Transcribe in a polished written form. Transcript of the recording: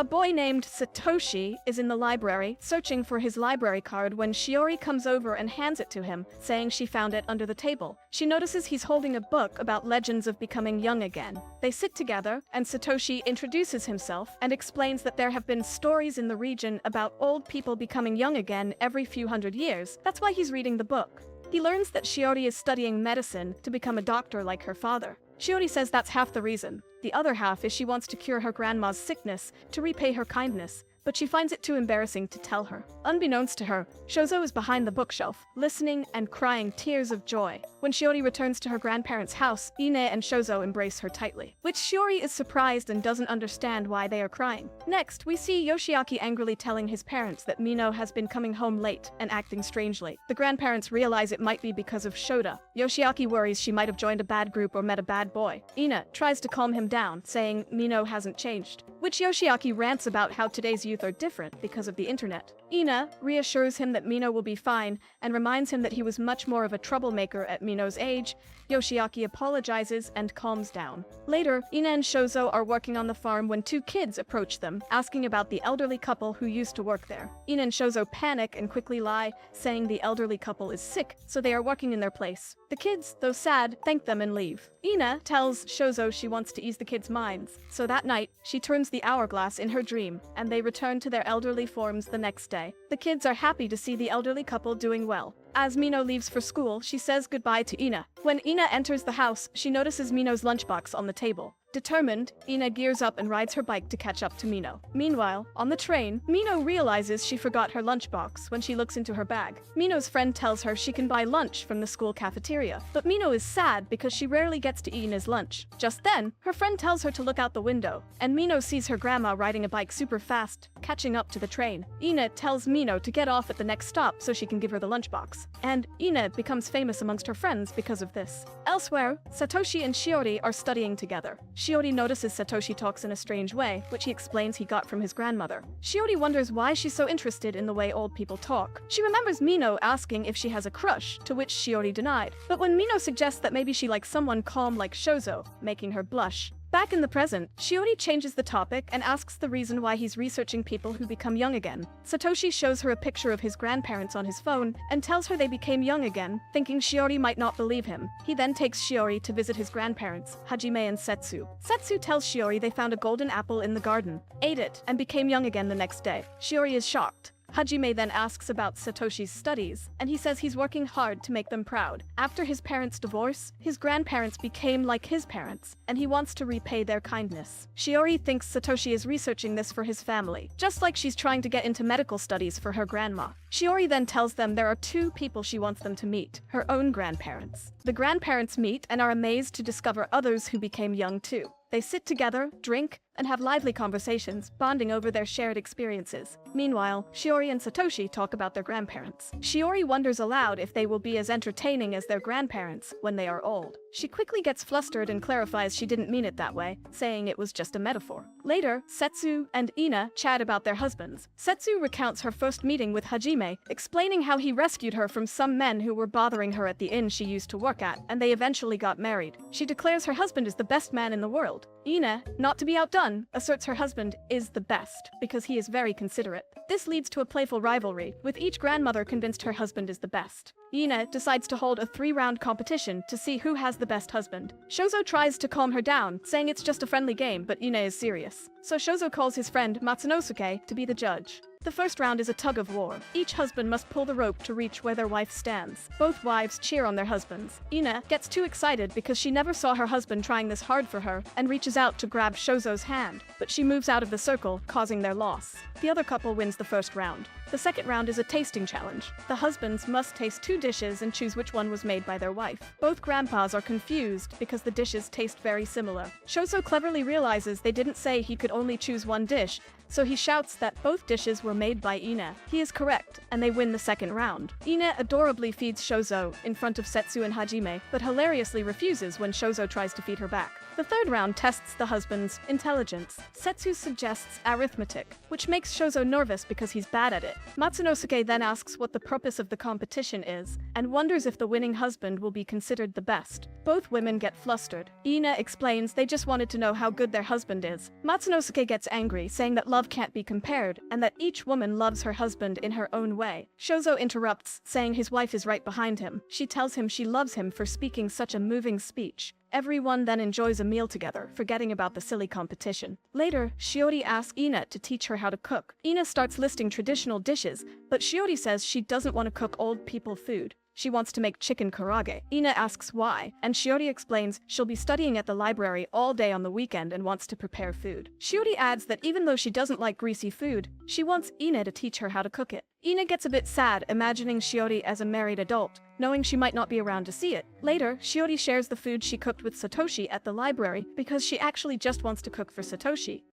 A boy named Satoshi is in the library, searching for his library card when Shiori comes over and hands it to him, saying she found it under the table. She notices he's holding a book about legends of becoming young again. They sit together, and Satoshi introduces himself and explains that there have been stories in the region about old people becoming young again every few hundred years. That's why he's reading the book. He learns that Shiori is studying medicine to become a doctor like her father. Shiori says that's half the reason. The other half is she wants to cure her grandma's sickness to repay her kindness, but she finds it too embarrassing to tell her. Unbeknownst to her, Shouzou is behind the bookshelf, listening and crying tears of joy. When Shiori returns to her grandparents' house, Ine and Shouzou embrace her tightly, which Shiori is surprised and doesn't understand why they are crying. Next, we see Yoshiaki angrily telling his parents that Mino has been coming home late and acting strangely. The grandparents realize it might be because of Shota. Yoshiaki worries she might have joined a bad group or met a bad boy. Ine tries to calm him down, saying Mino hasn't changed, which Yoshiaki rants about how today's youth are different because of the internet. Ine reassures him that Mino will be fine and reminds him that he was much more of a troublemaker at Mino's age. Yoshiaki apologizes and calms down. Later, Ine and Shouzou are working on the farm when two kids approach them, asking about the elderly couple who used to work there. Ine and Shouzou panic and quickly lie, saying the elderly couple is sick, so they are working in their place. The kids, though sad, thank them and leave. Ine tells Shouzou she wants to ease the kids' minds, so that night, she turns the hourglass in her dream, and they return to their elderly forms the next day. The kids are happy to see the elderly couple doing well. As Mino leaves for school, she says goodbye to Ine. When Ine enters the house, she notices Mino's lunchbox on the table. Determined, Ine gears up and rides her bike to catch up to Mino. Meanwhile, on the train, Mino realizes she forgot her lunchbox when she looks into her bag. Mino's friend tells her she can buy lunch from the school cafeteria, but Mino is sad because she rarely gets to eat Ine's lunch. Just then, her friend tells her to look out the window, and Mino sees her grandma riding a bike super fast, catching up to the train. Ine tells Mino to get off at the next stop so she can give her the lunchbox, and Ine becomes famous amongst her friends because of this. Elsewhere, Satoshi and Shiori are studying together. Shiori notices Satoshi talks in a strange way, which he explains he got from his grandmother. Shiori wonders why she's so interested in the way old people talk. She remembers Mino asking if she has a crush, to which Shiori denied. But when Mino suggests that maybe she likes someone calm like Shouzou, making her blush. Back in the present, Shiori changes the topic and asks the reason why he's researching people who become young again. Satoshi shows her a picture of his grandparents on his phone and tells her they became young again, thinking Shiori might not believe him. He then takes Shiori to visit his grandparents, Hajime and Setsu. Setsu tells Shiori they found a golden apple in the garden, ate it, and became young again the next day. Shiori is shocked. Hajime then asks about Satoshi's studies, and he says he's working hard to make them proud. After his parents' divorce, his grandparents became like his parents, and he wants to repay their kindness. Shiori thinks Satoshi is researching this for his family, just like she's trying to get into medical studies for her grandma. Shiori then tells them there are two people she wants them to meet, her own grandparents. The grandparents meet and are amazed to discover others who became young too. They sit together, drink, and have lively conversations, bonding over their shared experiences. Meanwhile, Shiori and Satoshi talk about their grandparents. Shiori wonders aloud if they will be as entertaining as their grandparents when they are old. She quickly gets flustered and clarifies she didn't mean it that way, saying it was just a metaphor. Later, Setsu and Ine chat about their husbands. Setsu recounts her first meeting with Hajime, explaining how he rescued her from some men who were bothering her at the inn she used to work at, and they eventually got married. She declares her husband is the best man in the world. Ine, not to be outdone, asserts her husband is the best, because he is very considerate. This leads to a playful rivalry, with each grandmother convinced her husband is the best. Ine decides to hold a 3-round competition to see who has the best husband. Shouzou tries to calm her down, saying it's just a friendly game, but Ine is serious. So Shouzou calls his friend Matsunosuke to be the judge. The first round is a tug of war. Each husband must pull the rope to reach where their wife stands. Both wives cheer on their husbands. Ine gets too excited because she never saw her husband trying this hard for her and reaches out to grab Shouzou's hand, but she moves out of the circle, causing their loss. The other couple wins the first round. The second round is a tasting challenge. The husbands must taste 2 dishes and choose which one was made by their wife. Both grandpas are confused because the dishes taste very similar. Shouzou cleverly realizes they didn't say he could only choose 1 dish, so he shouts that both dishes were made by Ine. He is correct, and they win the second round. Ine adorably feeds Shouzou in front of Setsu and Hajime, but hilariously refuses when Shouzou tries to feed her back. The third round tests the husband's intelligence. Setsu suggests arithmetic, which makes Shouzou nervous because he's bad at it. Matsunosuke then asks what the purpose of the competition is, and wonders if the winning husband will be considered the best. Both women get flustered. Ine explains they just wanted to know how good their husband is. Matsunosuke gets angry, saying that love can't be compared, and that each woman loves her husband in her own way. Shouzou interrupts, saying his wife is right behind him. She tells him she loves him for speaking such a moving speech. Everyone then enjoys a meal together, forgetting about the silly competition. Later, Shiori asks Ine to teach her how to cook. Ine starts listing traditional dishes, but Shiori says she doesn't want to cook old people food. She wants to make chicken karage. Ine asks why, and Shiori explains she'll be studying at the library all day on the weekend and wants to prepare food. Shiori adds that even though she doesn't like greasy food, she wants Ine to teach her how to cook it. Ine gets a bit sad, imagining Shiori as a married adult, knowing she might not be around to see it. Later, Shiori shares the food she cooked with Satoshi at the library because she actually just wants to cook for Satoshi.